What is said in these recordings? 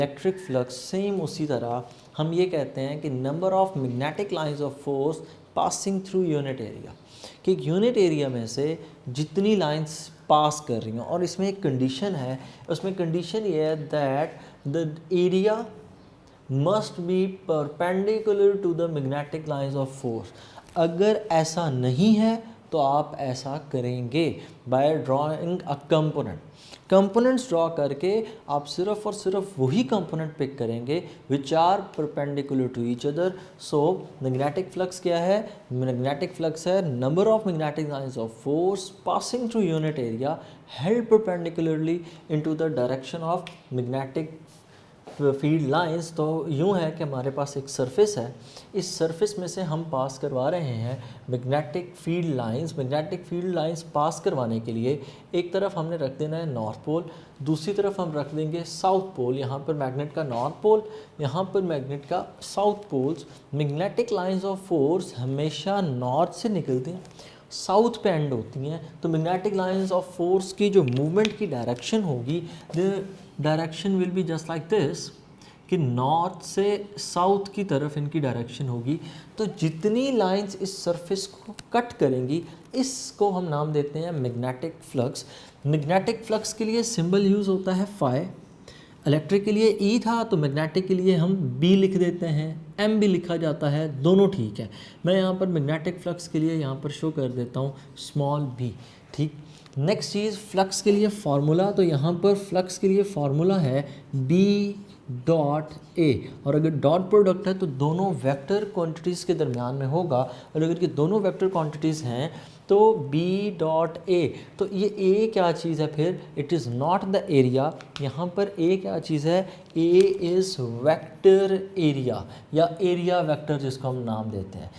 Electric flux same उसी तरह हम ये कहते हैं कि number of magnetic lines of force passing through unit area, कि एक यूनिट एरिया में से जितनी लाइंस पास कर रही हैं, और इसमें एक कंडीशन है, उसमें कंडीशन ये है that the area must be perpendicular to the magnetic lines of force. अगर ऐसा नहीं है तो आप ऐसा करेंगे by drawing a components draw करके आप सिर्फ और सिर्फ वही कंपोनेंट पिक करेंगे which are perpendicular to each other. So magnetic flux क्या है? मैग्नेटिक फ्लक्स है number of magnetic lines of force passing through unit area held perpendicularly into the direction of magnetic field lines. तो यूँ है कि हमारे पास एक सरफेस है, इस सरफेस में से हम पास करवा रहे हैं magnetic field lines. Magnetic field lines पास करवाने के लिए एक तरफ हमने रख देना है नॉर्थ पोल, दूसरी तरफ हम रख देंगे साउथ पोल। यहाँ पर मैग्नेट का नॉर्थ पोल, यहाँ पर मैग्नेट का south poles. Magnetic lines of force हमेशा नॉर्थ से निकलती हैं, साउथ पे एंड होती हैं। तो मैग्नेटिक लाइंस ऑफ फोर्स की जो मूवमेंट की डायरेक्शन होगी, the direction will be just like this, कि नॉर्थ से साउथ की तरफ इनकी डायरेक्शन होगी। तो जितनी लाइंस इस सरफेस को कट करेंगी, इसको हम नाम देते हैं मैग्नेटिक फ्लक्स। मैग्नेटिक फ्लक्स के लिए सिंबल यूज़ होता है फाई। इलेक्ट्रिक के लिए ई था, तो मैग्नेटिक के लिए हम बी लिख देते हैं, एम भी लिखा जाता है, दोनों ठीक है। मैं यहाँ पर मैग्नेटिक फ्लक्स के लिए यहाँ पर शो कर देता हूँ स्मॉल बी, ठीक। नेक्स्ट चीज़ फ्लक्स के लिए फार्मूला, तो यहाँ पर फ्लक्स के लिए फार्मूला है बी डॉट ए, और अगर डॉट प्रोडक्ट है तो दोनों वेक्टर क्वांटिटीज़ के दरमियान में होगा, और अगर ये दोनों वेक्टर क्वांटिटीज़ हैं तो बी डॉट ए। तो ये ए क्या चीज़ है फिर? It is not the area. यहाँ पर ए क्या चीज़ है? ए इज़ वेक्टर एरिया, या एरिया वेक्टर जिसको हम नाम देते हैं।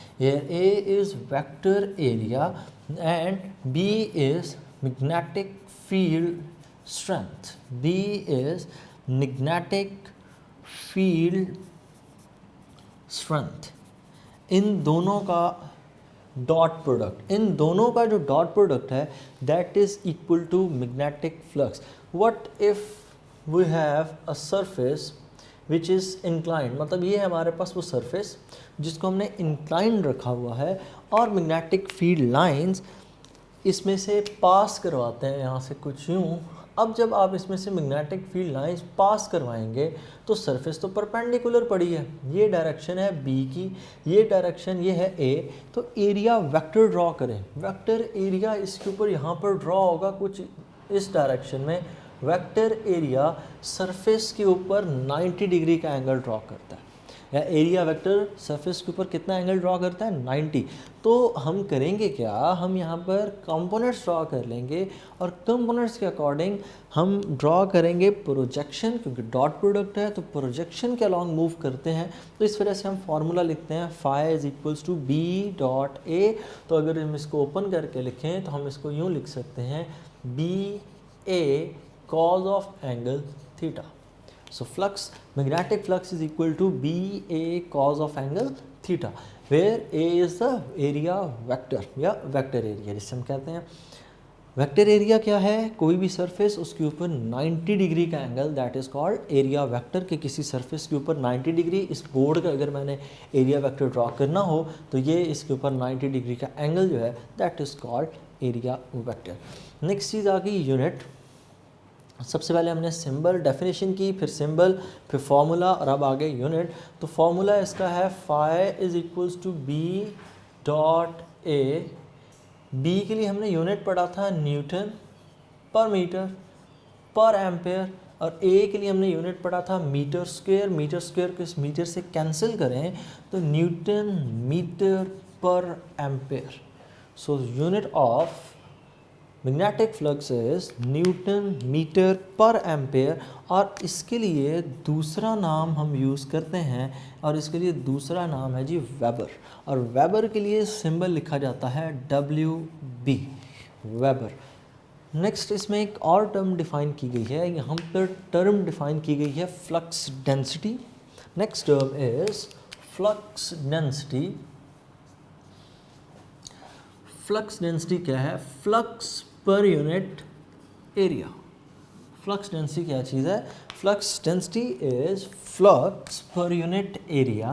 A is vector area and B is magnetic field strength. B is magnetic field strength. इन दोनों का डॉट प्रोडक्ट, इन दोनों का जो डॉट प्रोडक्ट है that is equal to magnetic flux. What if we have a surface which is inclined, मतलब ये है हमारे पास वो सरफेस जिसको हमने इंक्लाइंड रखा हुआ है, और मैग्नेटिक फील्ड लाइंस इसमें से पास करवाते हैं यहाँ से कुछ यूँ। अब जब आप इसमें से मैग्नेटिक फील्ड लाइंस पास करवाएंगे तो सरफेस तो परपेंडिकुलर पड़ी है, ये डायरेक्शन है बी की, ये डायरेक्शन ये है ए। तो एरिया वेक्टर ड्रॉ करें, वेक्टर एरिया इसके ऊपर यहाँ पर ड्रॉ होगा कुछ इस डायरेक्शन में। वेक्टर एरिया सरफेस के ऊपर 90 डिग्री का एंगल ड्रॉ करता है, या एरिया वेक्टर सरफेस के ऊपर कितना एंगल ड्रॉ करता है? 90। तो हम करेंगे क्या, हम यहाँ पर कंपोनेंट्स ड्रॉ कर लेंगे, और कंपोनेंट्स के अकॉर्डिंग हम ड्रॉ करेंगे प्रोजेक्शन, क्योंकि डॉट प्रोडक्ट है तो प्रोजेक्शन के अलॉन्ग मूव करते हैं। तो इस वजह से हम फार्मूला लिखते हैं phi is equals to B dot A. तो अगर हम इसको ओपन करके लिखें तो हम इसको यूँ लिख सकते हैं B A cos of angle theta. So flux, magnetic flux is equal to BA cos of angle theta, where A is the area vector या vector area जिसे हम कहते हैं। वेक्टर एरिया क्या है? कोई भी सरफेस उसके ऊपर 90 डिग्री का angle, that is called area vector. के किसी सरफेस के ऊपर 90 डिग्री, इस बोर्ड का अगर मैंने एरिया वेक्टर ड्रॉ करना हो तो ये इसके ऊपर 90 डिग्री का एंगल जो है that is called area vector. Next चीज़ आ गई यूनिट। सबसे पहले हमने सिंबल डेफिनेशन की, फिर सिंबल, फिर फार्मूला, और अब आगे यूनिट। तो फार्मूला इसका है phi is equals to B dot A. B के लिए हमने यूनिट पढ़ा था Newton per metre per ampere, और ए के लिए हमने यूनिट पढ़ा था मीटर स्क्वायर। मीटर स्क्वायर को इस मीटर से कैंसिल करें तो newton metre per ampere. So unit of magnetic flux is newton metre per ampere, और इसके लिए दूसरा नाम हम यूज़ करते हैं, और इसके लिए दूसरा नाम है जी वेबर, और वेबर के लिए सिंबल लिखा जाता है WB, वेबर। नेक्स्ट इसमें एक और टर्म डिफाइन की गई है, यहाँ पर टर्म डिफाइन की गई है flux density. Next term is flux density. Flux density क्या है? Flux per unit area, flux density क्या चीज़ है? Flux density is flux per unit area,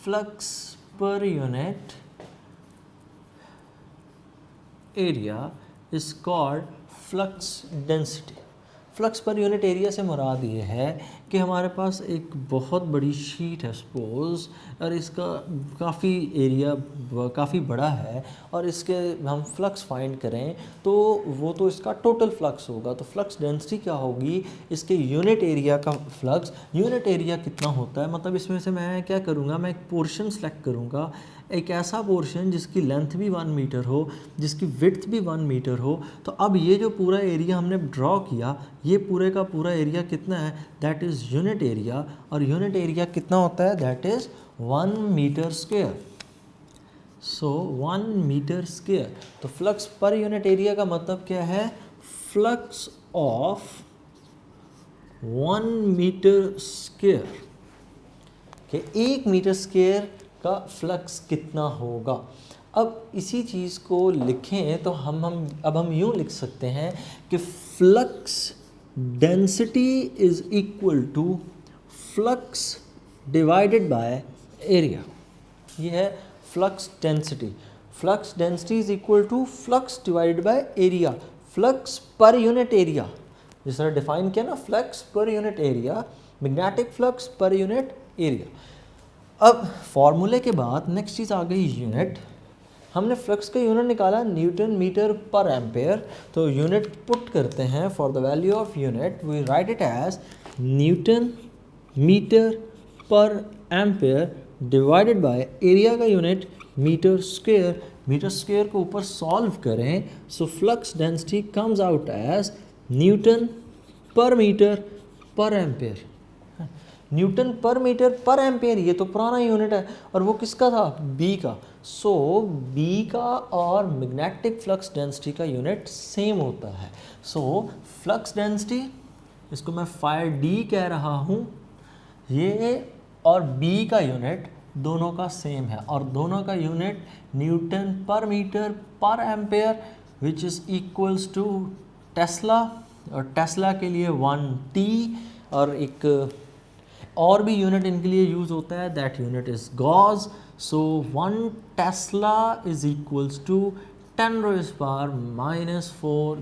flux per unit area is called flux density. Flux per unit area से मुराद ये है कि हमारे पास एक बहुत बड़ी शीट है सपोज, और इसका काफ़ी एरिया काफ़ी बड़ा है, और इसके हम फ्लक्स फाइंड करें तो वो तो इसका टोटल फ्लक्स होगा। तो फ्लक्स डेंसिटी क्या होगी? इसके यूनिट एरिया का फ्लक्स। यूनिट एरिया कितना होता है? मतलब इसमें से मैं क्या करूँगा, मैं एक पोर्शन सेलेक्ट करूँगा, एक ऐसा पोर्शन जिसकी लेंथ भी 1 मीटर हो, जिसकी विड्थ भी 1 मीटर हो। तो अब ये जो पूरा एरिया हमने ड्रॉ किया, ये पूरे का पूरा एरिया कितना है? That is unit area. और यूनिट एरिया कितना होता है? That is 1 metre square. So 1 metre square. तो फ्लक्स पर यूनिट एरिया का मतलब क्या है? फ्लक्स ऑफ 1 मीटर स्क्वायर के 1 मीटर स्क्वायर का फ्लक्स कितना होगा। अब इसी चीज़ को लिखें तो हम यूँ लिख सकते हैं कि flux density is equal to flux divided by area. ये है flux density. Flux density is equal to flux divided by area. Flux per unit area जिस तरह डिफाइन किया ना, flux per unit area, magnetic flux per unit area. अब फॉर्मूले के बाद नेक्स्ट चीज़ आ गई यूनिट। हमने फ्लक्स का यूनिट निकाला न्यूटन मीटर पर एम्पेयर। तो यूनिट पुट करते हैं for the value of unit we write it as newton metre per ampere divided by area का unit metre square. Metre square को ऊपर सॉल्व करें, so flux density comes out as newton per metre per ampere. Newton per metre per ampere ये तो पुराना unit है, और वो किसका था? बी का। सो बी का और मैग्नेटिक फ्लक्स डेंसिटी का यूनिट सेम होता है। सो फ्लक्स डेंसिटी, इसको मैं फायर डी कह रहा हूँ, ये और बी का यूनिट दोनों का सेम है, और दोनों का unit newton per metre per ampere which is equals to tesla, और टेस्ला के लिए 1T, और एक और भी यूनिट इनके लिए यूज़ होता है, that unit is gauss. So 1 tesla is equals to 10⁻⁻⁴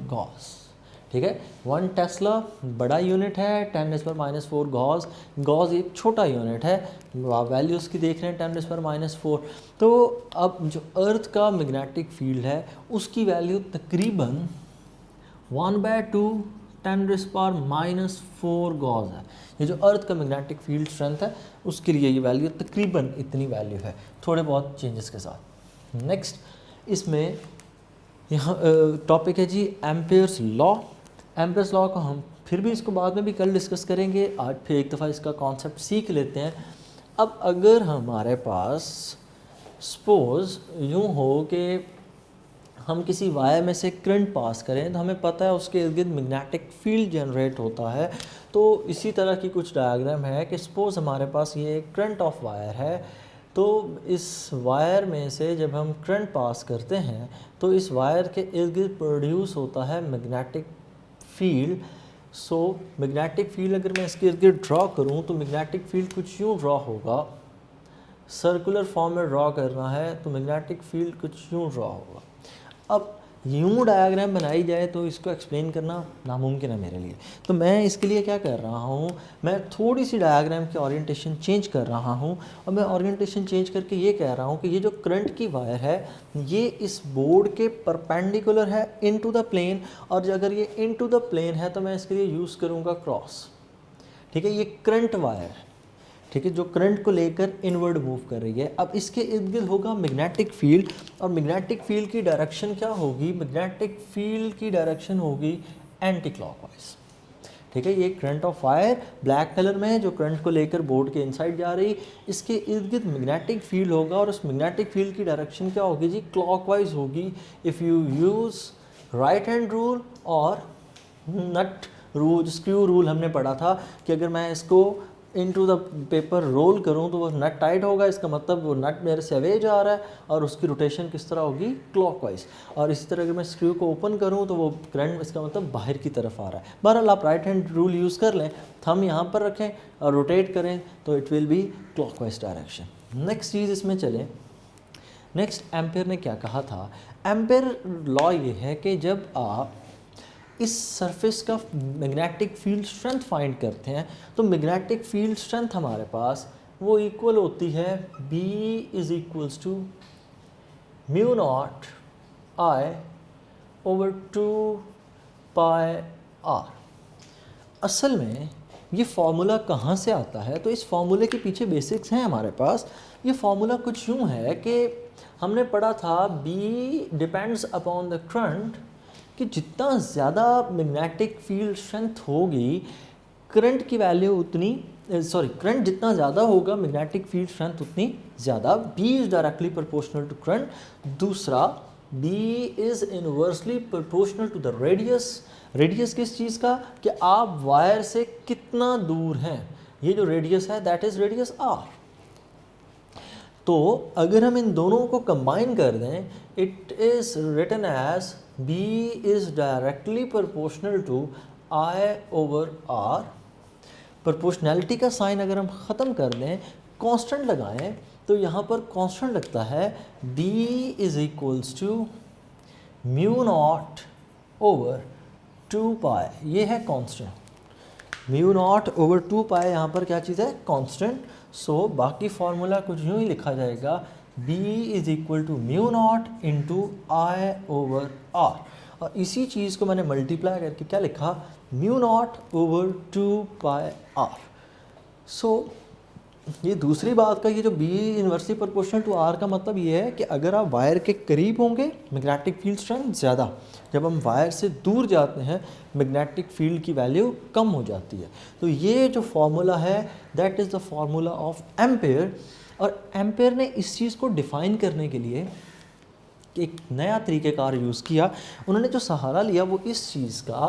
gauss. ठीक है, 1 टेस्ला बड़ा यूनिट है, 10⁻⁻⁴ गॉज। गॉज एक छोटा यूनिट है, आप वैल्यू उसकी देख रहे हैं 10⁻⁴। तो अब जो अर्थ का मैग्नेटिक फील्ड है उसकी वैल्यू तकरीबन 1/2 10⁻⁻⁴ गॉज है। ये जो अर्थ का मैग्नेटिक फील्ड स्ट्रेंथ है उसके लिए ये वैल्यू तकरीबन इतनी वैल्यू है, थोड़े बहुत चेंजेस के साथ। नेक्स्ट इसमें यहाँ टॉपिक है जी एम्पेयर्स लॉ। एम्पेयर्स लॉ को हम फिर भी इसको बाद में भी कल डिस्कस करेंगे, आज फिर एक दफ़ा इसका कॉन्सेप्ट सीख लेते हैं। अब अगर हमारे पास सपोज यूँ हो कि हम किसी वायर में से करंट पास करें, तो हमें पता है उसके इर्द गिर्द मैग्नेटिक फील्ड जनरेट होता है। तो इसी तरह की कुछ डायग्राम है कि सपोज़ हमारे पास ये करंट ऑफ वायर है, तो इस वायर में से जब हम करंट पास करते हैं तो इस वायर के इर्द गिर्द प्रोड्यूस होता है magnetic field. So magnetic field अगर मैं इसके इर्द गिर्द ड्रॉ करूँ तो मैग्नेटिक फील्ड कुछ यूँ ड्रॉ होगा, सर्कुलर फॉर्म में ड्रॉ करना है तो मैग्नेटिक फील्ड कुछ यूँ ड्रॉ होगा। अब यूँ डायग्राम बनाई जाए तो इसको एक्सप्लेन करना नामुमकिन है मेरे लिए, तो मैं इसके लिए क्या कर रहा हूँ, मैं थोड़ी सी डायग्राम की ओरिएंटेशन चेंज कर रहा हूँ। और मैं ओरिएंटेशन चेंज करके ये कह रहा हूँ कि ये जो करंट की वायर है ये इस बोर्ड के परपेंडिकुलर है इनटू द प्लेन, और अगर ये इनटू द प्लेन है तो मैं इसके लिए यूज़ करूँगा क्रॉस। ठीक है, ये करंट वायर है, ठीक है, जो करंट को लेकर इनवर्ड मूव कर रही है। अब इसके इर्द गिर्द होगा मैग्नेटिक फील्ड, और मैग्नेटिक फील्ड की डायरेक्शन क्या होगी? मैग्नेटिक फील्ड की डायरेक्शन होगी एंटी क्लॉकवाइज। ठीक है, ये current of wire black colour में है जो करंट को लेकर बोर्ड के इनसाइड जा रही, इसके इर्द गिर्द मैग्नेटिक फील्ड होगा, और उस मैग्नेटिक फील्ड की डायरेक्शन क्या होगी जी? क्लॉकवाइज होगी। If you use right hand rule और नट रूल, स्क्रू रूल हमने पढ़ा था कि अगर मैं इसको इनटू द पेपर रोल करूं तो वो नट टाइट होगा, इसका मतलब वो नट मेरे से अवे जा रहा है और उसकी रोटेशन किस तरह होगी, क्लॉकवाइज। और इसी तरह अगर मैं स्क्रू को ओपन करूं तो वो करंट, इसका मतलब बाहर की तरफ आ रहा है। बहरहाल आप राइट हैंड रूल यूज़ कर लें, थंब यहाँ पर रखें और रोटेट करें तो it will be clockwise direction. Next चीज़ इसमें चलें, नेक्स्ट एम्पेयर ने क्या कहा था। एम्पेयर लॉ ये है कि जब आप इस सरफेस का मैग्नेटिक फील्ड स्ट्रेंथ फाइंड करते हैं तो मैग्नेटिक फील्ड स्ट्रेंथ हमारे पास वो इक्वल होती है B is equals to mu naught I over 2 pi R। असल में ये फार्मूला कहाँ से आता है, तो इस फार्मूले के पीछे बेसिक्स हैं हमारे पास। ये फार्मूला कुछ यूँ है कि हमने पढ़ा था B depends upon the current, कि जितना ज़्यादा मैग्नेटिक फील्ड स्ट्रेंथ होगी करंट की वैल्यू उतनी, करंट जितना ज़्यादा होगा मैग्नेटिक फील्ड स्ट्रेंथ उतनी ज़्यादा। B is directly proportional to current. दूसरा, B is inversely proportional to the radius. Radius किस चीज़ का, कि आप वायर से कितना दूर हैं, ये जो रेडियस है दैट इज़ रेडियस R। तो अगर हम इन दोनों को कंबाइन कर दें, it is written as B is directly proportional to I over R। Proportionality का साइन अगर हम ख़त्म कर दें, कांस्टेंट लगाएं, तो यहाँ पर कांस्टेंट लगता है B is equals to mu not over 2 pi. ये है constant, mu not over 2 pi यहाँ पर क्या चीज़ है, कांस्टेंट। सो बाकी फार्मूला कुछ यूँ ही लिखा जाएगा, B is equal to mu naught into I over R। और इसी चीज़ को मैंने मल्टीप्लाई करके क्या लिखा, mu not over 2 pi R। So ये दूसरी बात का, ये जो B inversely proportional to R का मतलब ये है कि अगर आप वायर के करीब होंगे मैग्नेटिक फील्ड स्ट्रेंथ ज़्यादा, जब हम वायर से दूर जाते हैं मैग्नेटिक फील्ड की वैल्यू कम हो जाती है। तो ये जो फार्मूला है that is the formula of ampere. और एम्पेयर ने इस चीज़ को डिफ़ाइन करने के लिए एक नया तरीक़ेकार यूज़ किया। उन्होंने जो सहारा लिया वो इस चीज़ का,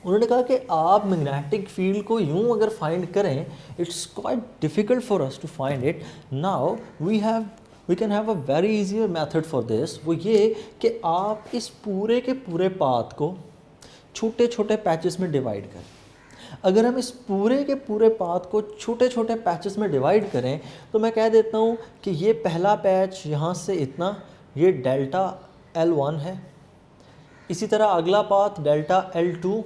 उन्होंने कहा कि आप मैग्नेटिक फील्ड को यूं अगर फाइंड करें, it's quite difficult for us to find it. Now we can have a very easier method for this. वो ये कि आप इस पूरे के पूरे पाथ को छोटे छोटे पैचेस में डिवाइड करें। अगर हम इस पूरे के पूरे पाथ को छोटे छोटे पैचेस में डिवाइड करें तो मैं कह देता हूँ कि ये पहला पैच यहाँ से इतना, ये डेल्टा L1 है। इसी तरह अगला पाथ डेल्टा L2,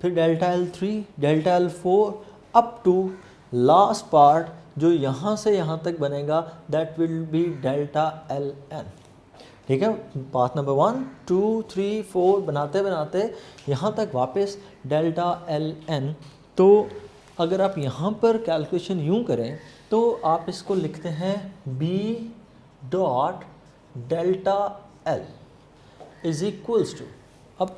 फिर delta L3, delta L4 up to last part जो यहाँ से यहाँ तक बनेगा that will be delta LN। ठीक है, पाथ नंबर 1 2 3 4 बनाते बनाते यहाँ तक वापस डेल्टा LN। तो अगर आप यहाँ पर कैलकुलेशन यूँ करें तो आप इसको लिखते हैं B dot delta L is equals to, अब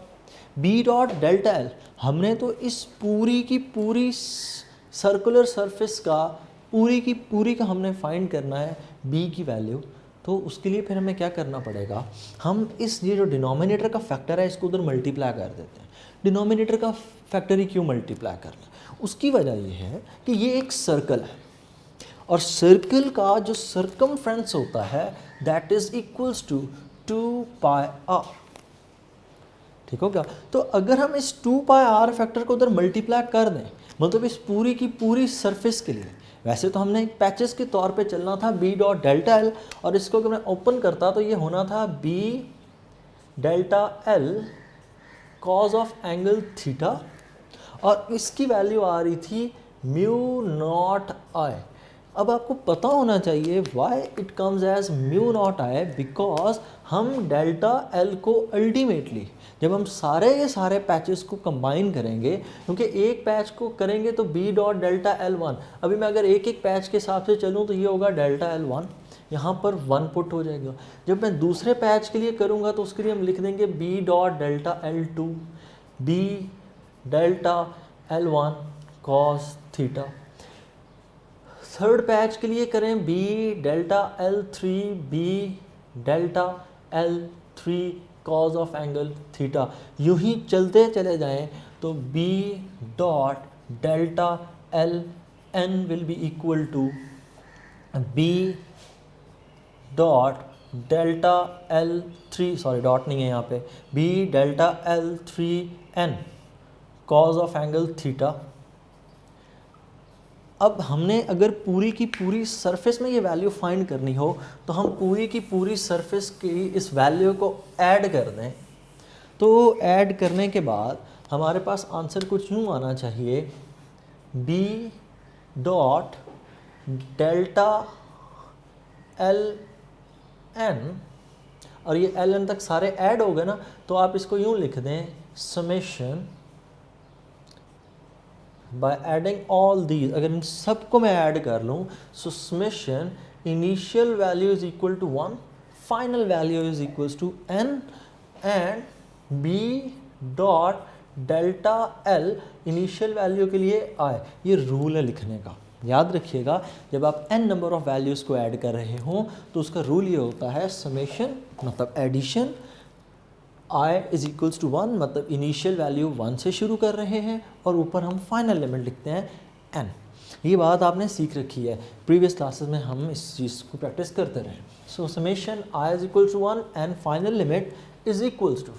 B डॉट डेल्टा L हमने तो इस पूरी की पूरी सर्कुलर सरफेस का पूरी की पूरी का हमने फाइंड करना है B की वैल्यू। तो उसके लिए फिर हमें क्या करना पड़ेगा, हम ये जो डिनोमिनेटर का फैक्टर है इसको उधर मल्टीप्लाई कर देते हैं। डिनोमिनेटर का फैक्टर ही क्यों मल्टीप्लाई करना, उसकी वजह ये है कि ये एक सर्कल है और सर्कल का जो सर्कमफ्रेंस होता है that is equals to 2 pi R। ठीक हो गया। तो अगर हम इस 2 पाई R फैक्टर को उधर मल्टीप्लाई कर दें, मतलब इस पूरी की पूरी सरफेस के लिए, वैसे तो हमने एक पैचेस के तौर पे चलना था B डॉट डेल्टा L, और इसको अगर मैं ओपन करता तो ये होना था B delta L cause of angle theta, और इसकी वैल्यू आ रही थी म्यू नॉट I। अब आपको पता होना चाहिए why it comes as mu naught I, because हम डेल्टा L को अल्टीमेटली जब हम सारे के सारे पैचेस को कंबाइन करेंगे, क्योंकि एक पैच को करेंगे तो B डॉट डेल्टा L1, अभी मैं अगर एक एक पैच के हिसाब से चलूँ तो ये होगा डेल्टा L1, यहाँ पर 1 पुट हो जाएगा। जब मैं दूसरे पैच के लिए करूँगा तो उसके लिए हम लिख देंगे B dot delta L2, B delta L1 cos theta. Third patch के लिए करें B delta L3, B delta L3 cause of angle theta. यूं ही चलते चले जाएं तो B dot delta L n will be equal to b dot delta L3, sorry dot नहीं है यहाँ पे, b delta L3n cos of angle theta. अब हमने अगर पूरी की पूरी सरफेस में ये वैल्यू फाइंड करनी हो तो हम पूरी की पूरी सरफेस की इस वैल्यू को ऐड कर दें। तो ऐड करने के बाद हमारे पास आंसर कुछ यूँ आना चाहिए, b dot delta L N, और ये एल एन तक सारे ऐड हो गए ना, तो आप इसको यूँ लिख दें summation by adding all these. अगर इन सबको मैं ऐड कर लूँ, so summation initial value is equal to 1, final value is equal to n, and b dot delta l initial value के लिए i। ये रूल है लिखने का, याद रखिएगा। जब आप n नंबर ऑफ वैल्यूज़ को ऐड कर रहे हों तो उसका रूल ये होता है समेशन मतलब addition, i is equals to 1 मतलब इनिशियल वैल्यू 1 से शुरू कर रहे हैं और ऊपर हम फाइनल लिमिट लिखते हैं n। ये बात आपने सीख रखी है, प्रीवियस क्लासेस में हम इस चीज़ को प्रैक्टिस करते रहे। So summation i is equals to 1 and final limit is equals to,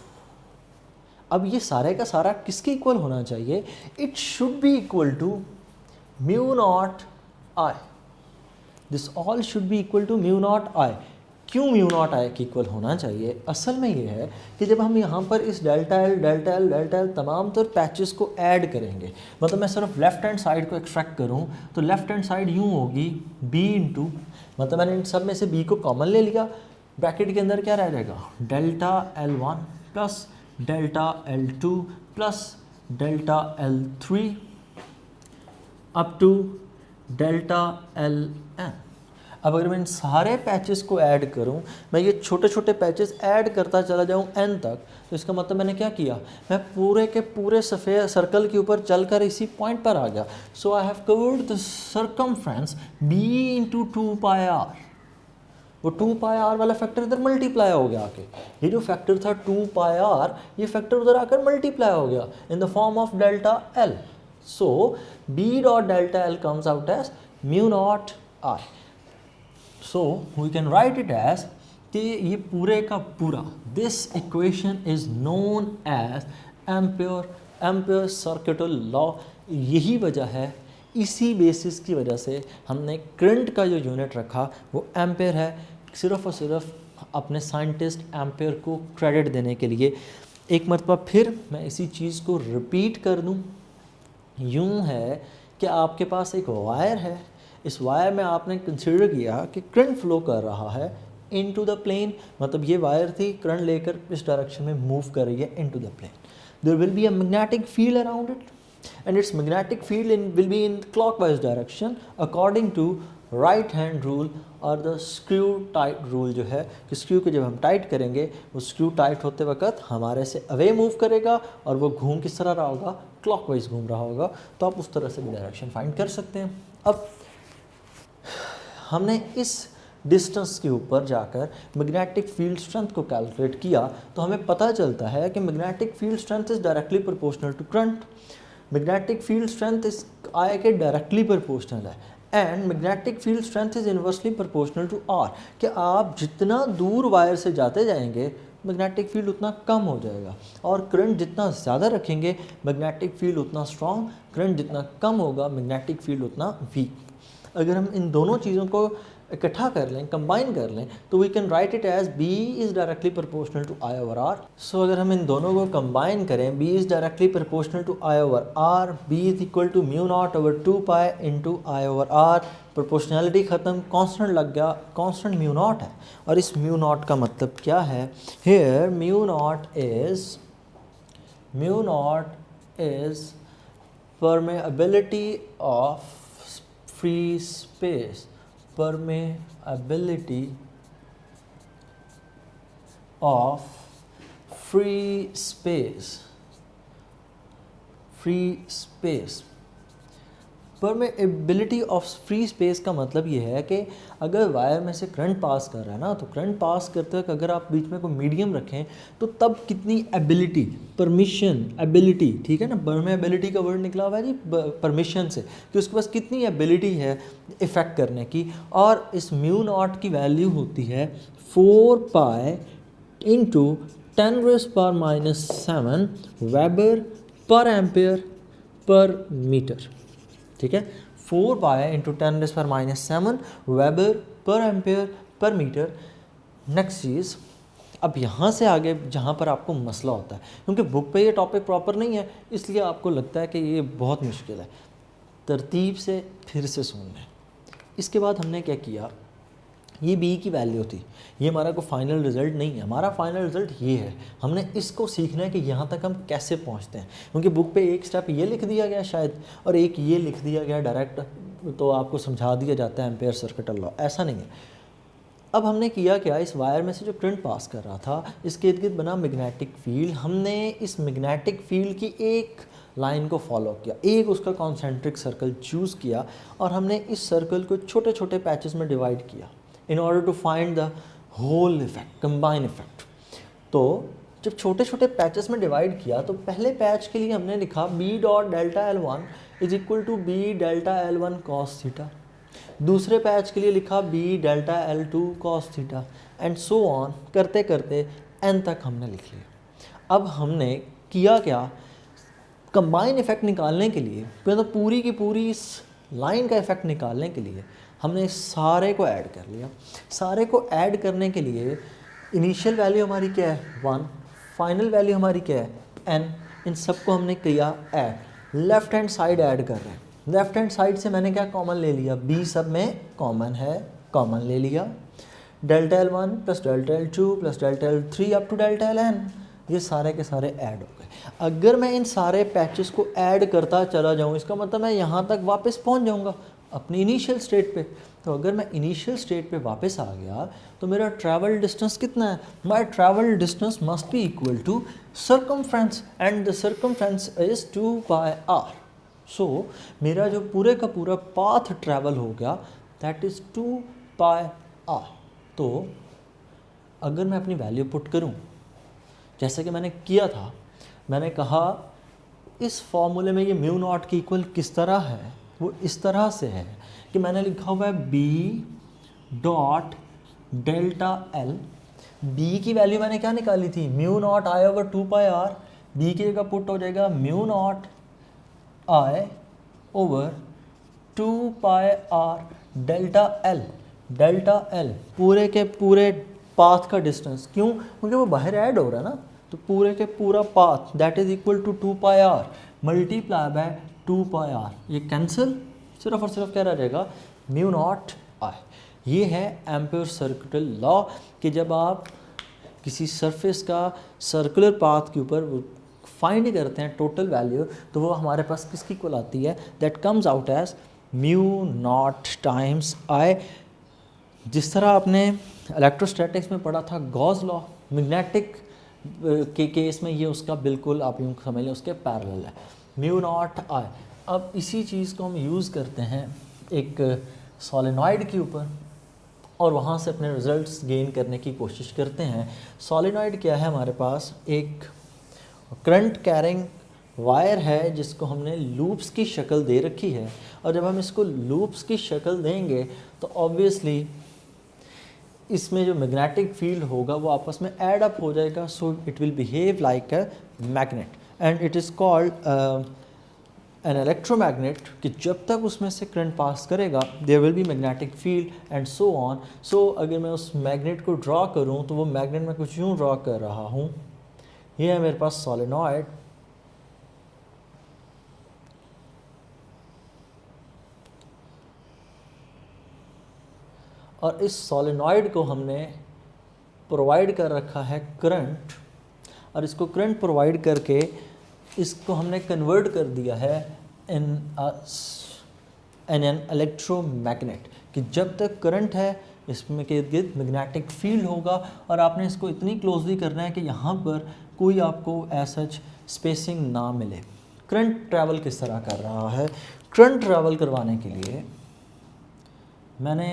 अब ये सारे का सारा किसके इक्वल होना चाहिए? It should be equal to mu nought I. This all should be equal to mu nought I. क्यों म्यू नॉट आई के इक्वल होना चाहिए? असल में ये है कि जब हम यहाँ पर इस डेल्टा एल तमाम तर पैचेस को ऐड करेंगे, मतलब मैं सिर्फ लेफ्ट हैंड साइड को एक्सट्रैक्ट करूँ तो लेफ्ट हैंड साइड यूँ होगी b इंटू, मतलब मैंने इन सब में से b को कॉमन ले लिया, ब्रैकेट के अंदर क्या रह जाएगा delta L1 plus delta L2 plus delta L3 up to delta Ln। अब अगर मैं इन सारे पैचेस को ऐड करूं, मैं ये छोटे छोटे पैचेस ऐड करता चला जाऊं n तक, तो इसका मतलब मैंने क्या किया, मैं पूरे के पूरे सफ़ेद सर्कल के ऊपर चलकर इसी पॉइंट पर आ गया। So I have covered the circumference b into 2πr। वो 2πr वाला फैक्टर इधर मल्टीप्लाई हो गया आके, ये जो फैक्टर था 2πr, ये फैक्टर उधर आकर मल्टीप्लाई हो गया in the form of delta l। So b dot delta l comes out as mu naught I। So we can write it as कि ये पूरे का पूरा this equation is known as Ampere circuital law. यही वजह है, इसी basis की वजह से हमने करंट का जो यूनिट रखा वो एम्पियर है, सिर्फ और सिर्फ अपने साइंटिस्ट एम्पियर को क्रेडिट देने के लिए। एक मरतबा फिर मैं इसी चीज़ को रिपीट कर दूं, यूँ है कि आपके पास एक वायर है, इस वायर में आपने कंसिडर किया कि करंट फ्लो कर रहा है इनटू द प्लेन, मतलब ये वायर थी करंट लेकर इस डायरेक्शन में मूव कर रही है into the plane. There will be a magnetic field around it and its magnetic field will be in clockwise direction according to right hand rule और the screw tight rule जो है कि screw को जब हम टाइट करेंगे वो screw tight होते वक्त हमारे से अवे मूव करेगा और वो घूम किस तरह रहा होगा, क्लॉकवाइज घूम रहा होगा। तो आप उस तरह से भी डायरेक्शन फाइंड कर सकते हैं। अब हमने इस डिस्टेंस के ऊपर जाकर मैग्नेटिक फील्ड स्ट्रेंथ को कैलकुलेट किया तो हमें पता चलता है कि magnetic field strength is directly proportional to current. Magnetic field strength इस आई के डायरेक्टली प्रोपोर्शनल है and magnetic field strength is inversely proportional to R, कि आप जितना दूर वायर से जाते जाएंगे मैग्नेटिक फील्ड उतना कम हो जाएगा, और करंट जितना ज़्यादा रखेंगे मैग्नेटिक फील्ड उतना स्ट्रॉन्ग, करंट जितना कम होगा मैग्नेटिक फील्ड उतना वीक। अगर हम इन दोनों चीज़ों को इकट्ठा कर लें, कंबाइन कर लें, तो we can write it as B is directly proportional to I over R। So अगर हम इन दोनों को कंबाइन करें, B is directly proportional to I over R, B is equal to mu not over 2π into I over R। Proportionality ख़त्म, constant लग गया, constant mu not है। और इस म्यू नॉट का मतलब क्या है? Here mu naught is permeability of free space, permeability of free space permeability of free space का मतलब ये है कि अगर वायर में से करंट पास कर रहा है ना, तो करंट पास करते वक्त अगर आप बीच में कोई मीडियम रखें तो तब कितनी एबिलिटी, परमिशन, एबिलिटी, ठीक है ना, परमेबिलिटी का वर्ड निकला हुआ है जी परमिशन से, कि उसके पास कितनी एबिलिटी है इफ़ेक्ट करने की। और इस म्यू नॉट की वैल्यू होती है 4 pi into 10⁻⁻7 weber per ampere per metre, ठीक है, 4 pi into 10⁻⁻7 weber per ampere per metre. Next चीज़, अब यहाँ से आगे जहाँ पर आपको मसला होता है, क्योंकि बुक पे ये टॉपिक प्रॉपर नहीं है इसलिए आपको लगता है कि ये बहुत मुश्किल है, तरतीब से फिर से सुन लें। इसके बाद हमने क्या किया, ये बी की वैल्यू थी, ये हमारा कोई फाइनल रिज़ल्ट नहीं है, हमारा फाइनल रिज़ल्ट ये है। हमने इसको सीखना है कि यहाँ तक हम कैसे पहुँचते हैं, क्योंकि बुक पे एक स्टेप ये लिख दिया गया शायद और एक ये लिख दिया गया डायरेक्ट, तो आपको समझा दिया जाता है एम्पेयर सर्किटल लॉ, ऐसा नहीं है। अब हमने किया क्या, इस वायर में से जो करंट पास कर रहा था इसके इर्द गिर्द बना मैग्नेटिक फील्ड, हमने इस मैग्नेटिक फील्ड की एक लाइन को फॉलो किया, एक उसका कॉन्सेंट्रिक सर्कल चूज़ किया और हमने इस सर्कल को छोटे छोटे पैचेस में डिवाइड किया in order to find the whole effect, combine effect. तो जब छोटे छोटे पैचेस में डिवाइड किया तो पहले पैच के लिए हमने लिखा B dot delta L1 is equal to B delta L1 cos theta, दूसरे पैच के लिए लिखा B delta L2 cos theta, and so on करते करते एन तक हमने लिख लिया। अब हमने किया क्या, कंबाइन इफेक्ट निकालने के लिए, तो पूरी की पूरी इस लाइन का इफेक्ट निकालने के लिए हमने सारे को ऐड कर लिया। सारे को ऐड करने के लिए इनिशियल वैल्यू हमारी क्या है 1, फाइनल वैल्यू हमारी क्या है n, इन सबको हमने किया add. Left hand side add कर रहे हैं, लेफ़्ट हैंड साइड से मैंने क्या कॉमन ले लिया, b सब में कॉमन है, कॉमन ले लिया, delta L1 plus delta L2 plus delta L3 up to delta Ln, ये सारे के सारे ऐड हो गए। अगर मैं इन सारे पैचेस को ऐड करता चला जाऊँ इसका मतलब मैं यहाँ तक वापस पहुँच जाऊँगा अपनी इनिशियल स्टेट पे। तो अगर मैं इनिशियल स्टेट पे वापस आ गया तो मेरा ट्रैवल डिस्टेंस कितना है, my travel distance must be equal to circumference and the circumference is 2 pi r। So मेरा जो पूरे का पूरा पाथ ट्रैवल हो गया दैट इज़ 2 पाई r। तो अगर मैं अपनी वैल्यू पुट करूँ जैसे कि मैंने किया था, मैंने कहा इस फॉर्मूले में ये म्यू नॉट की इक्वल किस तरह है, वो इस तरह से है कि मैंने लिखा हुआ है b dot delta L, b की वैल्यू मैंने क्या निकाली थी, म्यू नॉट आई ओवर 2 पाई r, b की जगह पुट हो जाएगा म्यू नॉट आई over 2 pi r delta L, delta L पूरे के पूरे पाथ का डिस्टेंस, क्यों, क्योंकि वो बाहर ऐड हो रहा है ना, तो पूरे के पूरा path that is equal to 2 pi r multiply by 2 pi r, ये कैंसिल, सिर्फ और सिर्फ क्या रह जाएगा म्यू नॉट आई। ये है एम्पेयर सर्किटल लॉ कि जब आप किसी सरफेस का सर्कुलर पाथ के ऊपर फाइंड करते हैं टोटल वैल्यू तो वो हमारे पास किसकी इक्वल आती है, that comes out as mu naught times I. जिस तरह आपने इलेक्ट्रोस्टैटिक्स में पढ़ा था गॉस लॉ, मैग्नेटिक के केस में ये उसका बिल्कुल आप यूँ समझ लें उसके पैरेलल है, म्यू नॉट आई। अब इसी चीज़ को हम यूज़ करते हैं एक सोलेनॉइड के ऊपर और वहाँ से अपने रिजल्ट्स गेन करने की कोशिश करते हैं। सोलेनॉइड क्या है, हमारे पास एक करंट कैरिंग वायर है जिसको हमने लूप्स की शक्ल दे रखी है, और जब हम इसको लूप्स की शक्ल देंगे तो ऑब्वियसली इसमें जो मैग्नेटिक फील्ड होगा वो आपस में ऐड अप हो जाएगा, so it will behave like a magnet and it is called an electromagnet, कि जब तक उसमें से करंट पास करेगा there will be magnetic field and so on. So अगर मैं उस मैग्नेट को ड्रॉ करूं तो वो मैग्नेट मैं कुछ यूँ ड्रॉ कर रहा हूँ, ये है मेरे पास सोलेनॉइड, और इस सोलेनॉइड को हमने प्रोवाइड कर रखा है करंट, और इसको करंट प्रोवाइड करके इसको हमने कन्वर्ट कर दिया है इन एन इलेक्ट्रोमैग्नेट, कि जब तक करंट है इसमें के इर्द मैग्नेटिक फील्ड होगा, और आपने इसको इतनी क्लोजली करना है कि यहाँ पर कोई आपको एज सच स्पेसिंग ना मिले, करंट ट्रैवल किस तरह कर रहा है? करंट ट्रैवल करवाने के लिए मैंने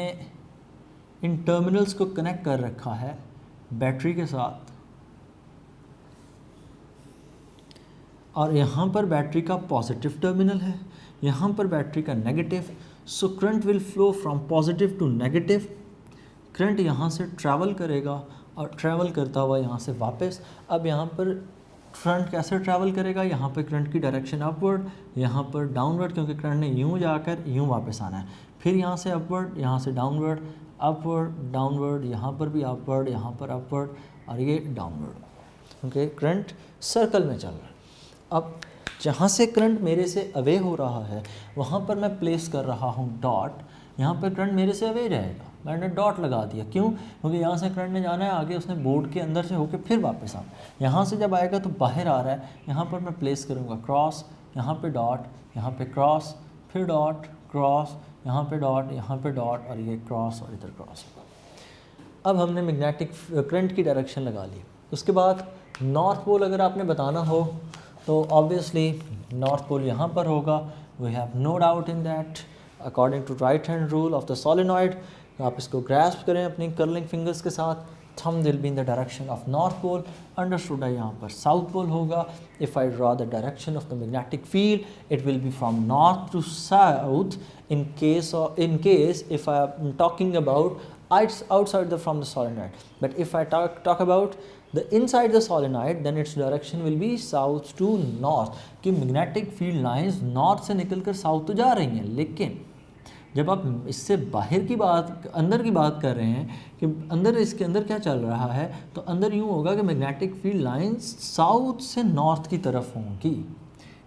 इन टर्मिनल्स को कनेक्ट कर रखा है बैटरी के साथ, और यहाँ पर बैटरी का पॉजिटिव टर्मिनल है, यहाँ पर बैटरी का negative. So current will flow from positive to negative. Current यहाँ से ट्रैवल करेगा और ट्रैवल करता हुआ यहाँ से वापस। अब यहाँ पर करंट कैसे ट्रैवल करेगा? यहाँ पर करंट की डायरेक्शन अपवर्ड, यहाँ पर डाउनवर्ड, क्योंकि करंट ने यूँ जाकर यूँ वापस आना है। फिर यहाँ से अपवर्ड, यहाँ से डाउनवर्ड, अपवर्ड डाउनवर्ड, यहाँ पर भी अपवर्ड, यहाँ पर अपवर्ड, और ये डाउनवर्ड। ओके, करंट सर्कल में चल रहा है। अब जहाँ से करंट मेरे से अवे हो रहा है वहाँ पर मैं प्लेस कर रहा हूँ डॉट। यहाँ पर करंट मेरे से अवे रहेगा, मैंने डॉट लगा दिया। क्यों? क्योंकि यहाँ से करंट ने जाना है आगे, उसने बोर्ड के अंदर से होकर फिर वापस आना। यहाँ से जब आएगा तो बाहर आ रहा है, यहाँ पर मैं प्लेस करूँगा क्रॉस, यहाँ पे डॉट, यहाँ पे क्रॉस, फिर डॉट, क्रॉस, यहाँ पे डॉट, यहाँ पे डॉट, और ये क्रॉस और इधर क्रॉस। अब हमने मैग्नेटिक करंट की डायरेक्शन लगा ली। उसके बाद नॉर्थ पोल अगर आपने बताना हो तो ऑब्वियसली नॉर्थ पोल यहाँ पर होगा। We have no doubt in that according to right hand rule of the solenoid. आप इसको ग्रैस्प करें अपनी कर्लिंग फिंगर्स के साथ। Thumb will be in the direction of north pole, understood है यहाँ पर साउथ पोल होगा। If I draw the direction of the magnetic field it will be from north to south in case if I am talking about outside from the solenoid. But if I talk about the inside the solenoid, then its direction will be south to north. कि magnetic field lines north से निकलकर south तो जा रही हैं, लेकिन जब आप इससे बाहर की बात, अंदर की बात कर रहे हैं कि अंदर, इसके अंदर क्या चल रहा है, तो अंदर यूँ होगा कि मैग्नेटिक फील्ड लाइंस साउथ से नॉर्थ की तरफ होंगी।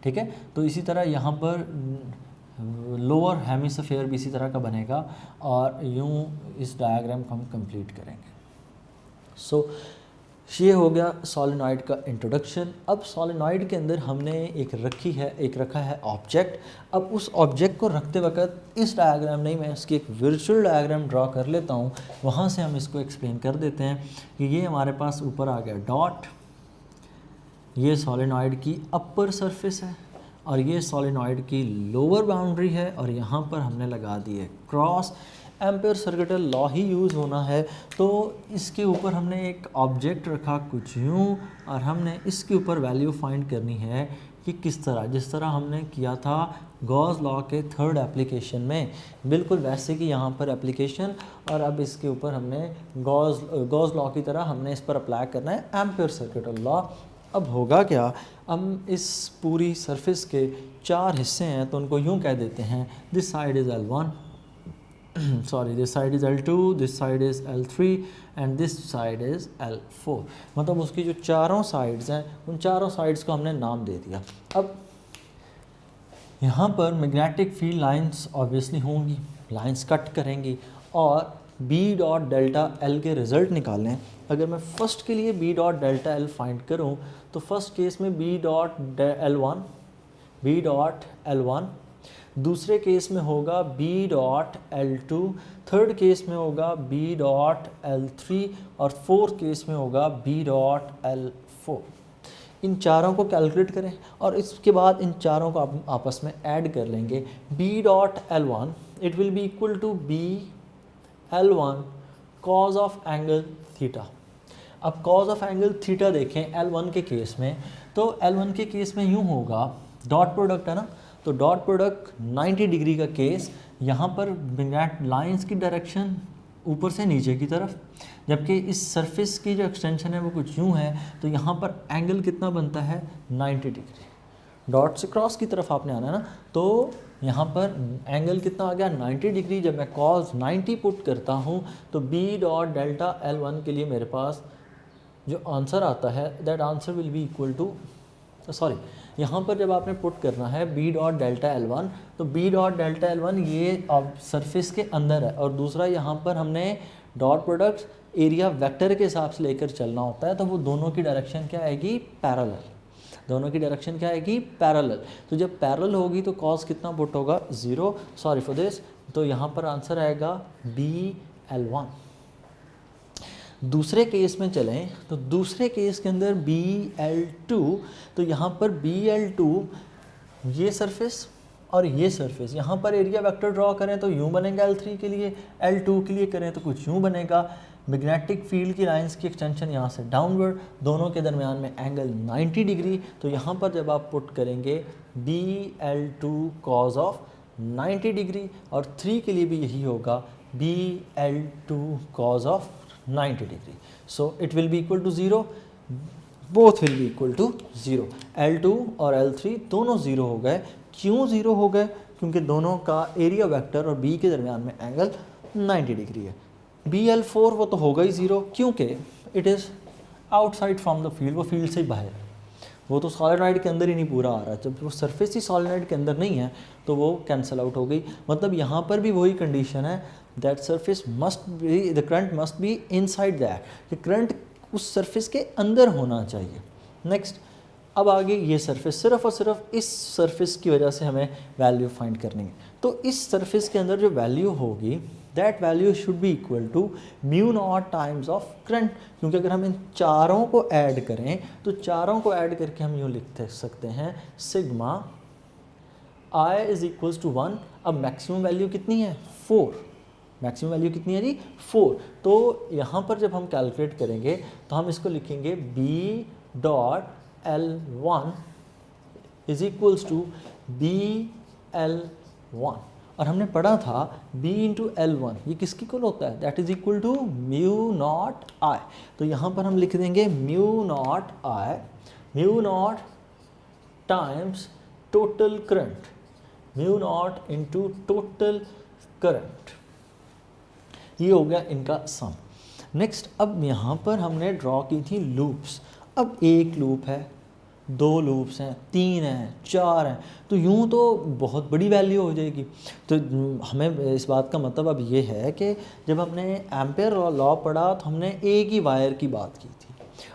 ठीक है, तो इसी तरह यहाँ पर लोअर हेमिस्फीयर भी इसी तरह का बनेगा, और यूँ इस डायग्राम को हम कंप्लीट करेंगे। सो ये हो गया सोलेनॉइड का इंट्रोडक्शन। अब सोलेनॉइड के अंदर हमने एक रखा है ऑब्जेक्ट। अब उस ऑब्जेक्ट को रखते वक्त इस डायग्राम नहीं, मैं इसकी एक वर्चुअल डायग्राम ड्रॉ कर लेता हूँ, वहाँ से हम इसको एक्सप्लेन कर देते हैं कि ये हमारे पास ऊपर आ गया डॉट, ये सोलेनॉइड की अपर सरफेस है, और ये सोलेनॉइड की लोअर बाउंड्री है, और यहाँ पर हमने लगा दी है क्रॉस। एम्पेयर सर्किटल लॉ ही यूज़ होना है, तो इसके ऊपर हमने एक ऑब्जेक्ट रखा कुछ यूँ, और हमने इसके ऊपर वैल्यू फाइंड करनी है कि किस तरह, जिस तरह हमने किया था गॉस लॉ के थर्ड एप्लीकेशन में, बिल्कुल वैसे कि यहाँ पर एप्लीकेशन। और अब इसके ऊपर हमने गॉस लॉ की तरह हमने इस पर अप्लाई करना है एम्पेयर सर्किटल लॉ। अब होगा क्या, हम इस पूरी सरफेस के 4 हिस्से हैं, तो उनको यूँ कह देते हैं, this side is L1, sorry this side is L2, this side is L3 and this side is L4। मतलब उसकी जो चारों साइड्स हैं, उन चारों साइड्स को हमने नाम दे दिया। अब यहाँ पर मैग्नेटिक फील्ड लाइंस ऑब्वियसली होंगी, लाइंस कट करेंगी, और B डॉट डेल्टा L के रिज़ल्ट निकालें। अगर मैं फर्स्ट के लिए B dot delta L find करूँ तो फर्स्ट केस में B डॉट L1, दूसरे केस में होगा B dot L2, third case में होगा B डॉट L3, और फोर्थ केस में होगा B डॉट L4। इन चारों को कैलकुलेट करें और इसके बाद इन चारों को आप आपस में ऐड कर लेंगे। B dot L1 it will be equal to B L1 cos of angle theta. अब कॉज ऑफ एंगल थीटा देखें L1 के केस में, तो L1 के केस में यूँ होगा, डॉट प्रोडक्ट है ना, तो डॉट प्रोडक्ट 90 डिग्री का केस, यहाँ पर मैग्नेट लाइंस की डायरेक्शन ऊपर से नीचे की तरफ, जबकि इस सरफेस की जो एक्सटेंशन है वो कुछ यूँ है, तो यहाँ पर एंगल कितना बनता है 90 डिग्री। डॉट से क्रॉस की तरफ आपने आना है ना, तो यहाँ पर एंगल कितना आ गया 90 डिग्री। जब मैं कॉस 90 पुट करता हूँ तो B डॉट डेल्टा L1 के लिए मेरे पास जो आंसर आता है that answer will be equal to, sorry यहाँ पर जब आपने पुट करना है B डॉट डेल्टा L1, तो B डॉट डेल्टा L1 ये अब सरफेस के अंदर है, और दूसरा यहाँ पर हमने डॉट प्रोडक्ट एरिया वेक्टर के हिसाब से लेकर चलना होता है, तो वो दोनों की डायरेक्शन क्या आएगी पैरेलल, दोनों की डायरेक्शन क्या आएगी पैरेलल। तो जब पैरेलल होगी तो कॉस कितना पुट होगा 0, सॉरी फॉर दिस, तो यहाँ पर आंसर आएगा BL1। दूसरे केस में चलें तो दूसरे केस के अंदर BL2, तो यहाँ पर BL2 ये सरफेस और ये सरफेस, यहाँ पर एरिया वेक्टर ड्रॉ करें तो यूँ बनेगा L3 के लिए, L2 के लिए करें तो कुछ यूँ बनेगा। मैग्नेटिक फील्ड की लाइंस की एक्सटेंशन यहाँ से डाउनवर्ड, दोनों के दरमियान में एंगल 90 डिग्री। तो यहाँ पर जब आप पुट करेंगे BL2 कॉज ऑफ 90 डिग्री, और 3 के लिए भी यही होगा BL2 cos of 90 degree. So it will be equal to 0, both will be equal to 0। L2 और L3 दोनों 0 हो गए। क्यों 0 हो गए? क्योंकि दोनों का एरिया वेक्टर और B के दरमियान में एंगल 90 डिग्री है। BL4 वो तो होगा ही 0, क्योंकि it is outside from the field, वो फील्ड से ही बाहर है, वो तो सॉलिनॉइड के अंदर ही नहीं पूरा आ रहा है। जब वो सरफेस ही सॉलिनॉइड के अंदर नहीं है तो वो कैंसिल आउट हो गई। मतलब यहाँ पर भी वही कंडीशन है, that surface must be, the current must be inside that, कि करंट उस सरफेस के अंदर होना चाहिए। नेक्स्ट, अब आगे ये सरफेस, सिर्फ और सिर्फ इस सरफेस की वजह से हमें वैल्यू फाइंड करनी है। तो इस सरफेस के अंदर जो वैल्यू होगी, that value should be equal to mu naught times of current, क्योंकि अगर हम इन चारों को ऐड करें तो चारों को ऐड करके हम यूँ लिख सकते हैं sigma I is equals to 1। अब मैक्सिमम वैल्यू कितनी है? 4। मैक्सिमम वैल्यू कितनी है जी? 4। तो यहाँ पर जब हम कैलकुलेट करेंगे तो हम इसको लिखेंगे B.L1 is equals to BL1, और हमने पढ़ा था B इंटू L1 ये किसकी इक्वल होता है? That is equal to mu naught I। तो यहाँ पर हम लिख देंगे mu naught I, mu naught times total current, mu naught into total current, ये हो गया इनका सम। नेक्स्ट, अब यहाँ पर हमने ड्रॉ की थी लूप्स। अब एक लूप है, 2 लूप्स हैं, 3 हैं, 4 हैं, तो यूँ तो बहुत बड़ी वैल्यू हो जाएगी। तो हमें इस बात का मतलब अब ये है कि जब हमने एम्पेयर लॉ पढ़ा तो हमने एक ही वायर की बात की थी।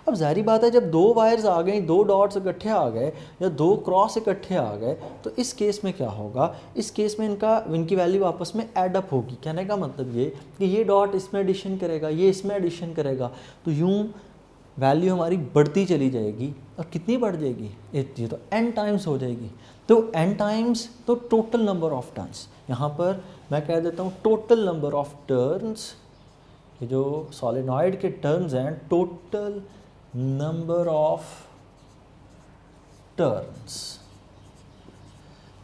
अब जाहिर बात है जब 2 वायर्स आ गए, 2 डॉट्स इकट्ठे आ गए या 2 क्रॉस इकट्ठे आ गए, तो इस केस में क्या होगा? इस केस में इनकी वैल्यू आपस में ऐड अप होगी। कहने का मतलब ये कि ये डॉट इसमें एडिशन करेगा, ये इसमें एडिशन करेगा, तो यूँ वैल्यू हमारी बढ़ती चली जाएगी। और कितनी बढ़ जाएगी? ये तो n टाइम्स हो जाएगी। तो n टाइम्स तो टोटल नंबर ऑफ टर्न्स, यहाँ पर मैं कह देता हूँ टोटल नंबर ऑफ टर्न्स, ये जो सॉलिनॉइड के टर्न्स हैं, total number of turns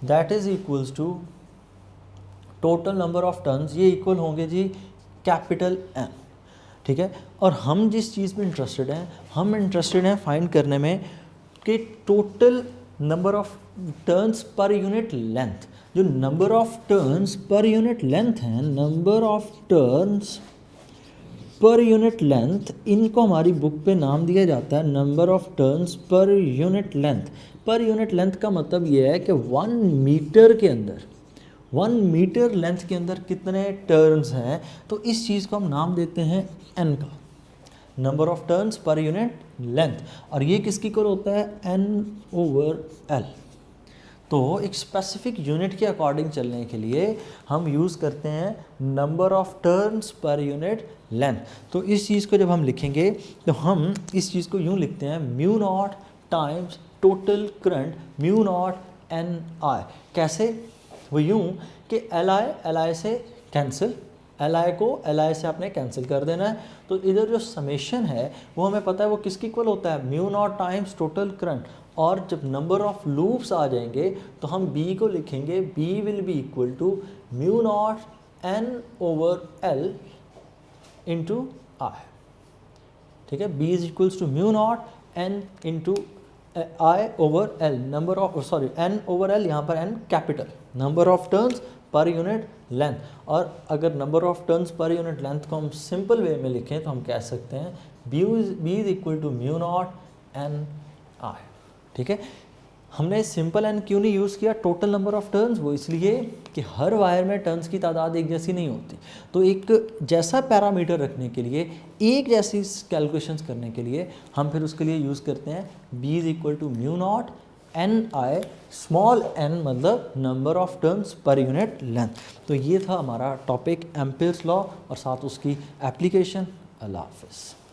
that is equals to total number of turns, ये इक्वल होंगे जी कैपिटल N। ठीक है, और हम जिस चीज़ में इंटरेस्टेड हैं, हम इंटरेस्टेड हैं फाइंड करने में कि total number of turns per unit length. जो number of turns per unit length हैं, number of turns per unit length, इनको हमारी बुक पे नाम दिया जाता है number of turns per unit length. Per unit length का मतलब ये है कि 1 मीटर के अंदर, 1 मीटर लेंथ के अंदर कितने टर्न्स हैं, तो इस चीज़ को हम नाम देते हैं n का, number of turns per unit length. और ये किसकी इक्वल होता है? n/L। तो एक स्पेसिफिक यूनिट के अकॉर्डिंग चलने के लिए हम यूज़ करते हैं number of turns per unit length. तो इस चीज़ को जब हम लिखेंगे तो हम इस चीज़ को यूँ लिखते हैं mu naught times total current, mu naught NI। कैसे? वो यूँ कि Li से कैंसिल, Li को Li से आपने कैंसिल कर देना है। तो इधर जो समेशन है वो हमें पता है वो किसकी इक्वल होता है? Mu naught times total current. और जब नंबर ऑफ लूप्स आ जाएंगे तो हम B को लिखेंगे B will be equal to mu naught N/L into I। ठीक है, B is equals to mu naught N into I/L, number of N/L, यहाँ पर N capital, number of turns per unit length. और अगर number of turns per unit length को हम simple way में लिखें तो हम कह सकते हैं B is equal to mu naught NI। ठीक है, हमने सिंपल n क्यों नहीं यूज़ किया टोटल नंबर ऑफ टर्न्स? वो इसलिए कि हर वायर में टर्न्स की तादाद एक जैसी नहीं होती। तो एक जैसा पैरामीटर रखने के लिए, एक जैसी कैलकुलेशंस करने के लिए हम फिर उसके लिए यूज़ करते हैं B is equal to mu naught NI, small n मतलब number of turns per unit length. तो ये था हमारा टॉपिक एम्पेयर्स लॉ और साथ उसकी एप्लीकेशन। अल्लाह हाफ़िज़।